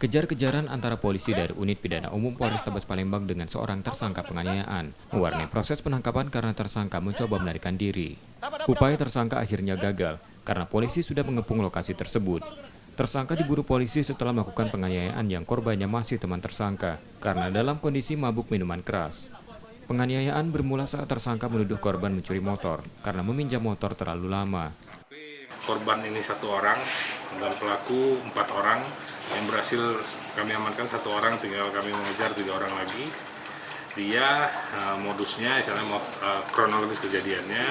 Kejar-kejaran antara polisi dari Unit Pidana Umum Polrestabes Palembang dengan seorang tersangka penganiayaan mewarnai proses penangkapan karena tersangka mencoba melarikan diri. Upaya tersangka akhirnya gagal karena polisi sudah mengepung lokasi tersebut. Tersangka diburu polisi setelah melakukan penganiayaan yang korbannya masih teman tersangka karena dalam kondisi mabuk minuman keras. Penganiayaan bermula saat tersangka menuduh korban mencuri motor karena meminjam motor terlalu lama. Korban ini 1 orang dan pelaku 4 orang. Yang berhasil kami amankan 1 orang, tinggal kami mengejar 3 orang lagi. Dia modusnya, misalnya kronologis kejadiannya,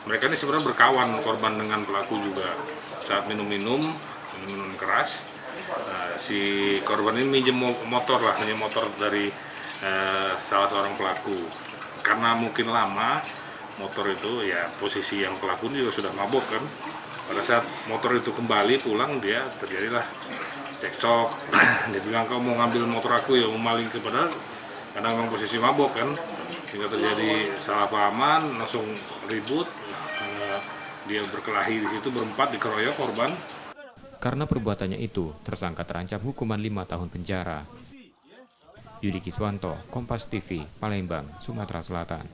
mereka ini sebenarnya berkawan korban dengan pelaku juga. Saat minum keras, si korban ini minjem motor dari salah seorang pelaku. Karena mungkin lama motor itu, ya posisi yang pelaku juga sudah mabuk kan. Pada saat motor itu kembali pulang, dia terjadilah cekcok. Dia bilang, "Kau mau ngambil motor aku ya, mau maling," padahal karena memang posisi mabok kan, sehingga terjadi salah pahaman, langsung ribut. Dia berkelahi di situ, berempat dikeroyok korban. Karena perbuatannya itu, tersangka terancam hukuman 5 tahun penjara. Yudi Kiswanto, Kompas TV, Palembang, Sumatera Selatan.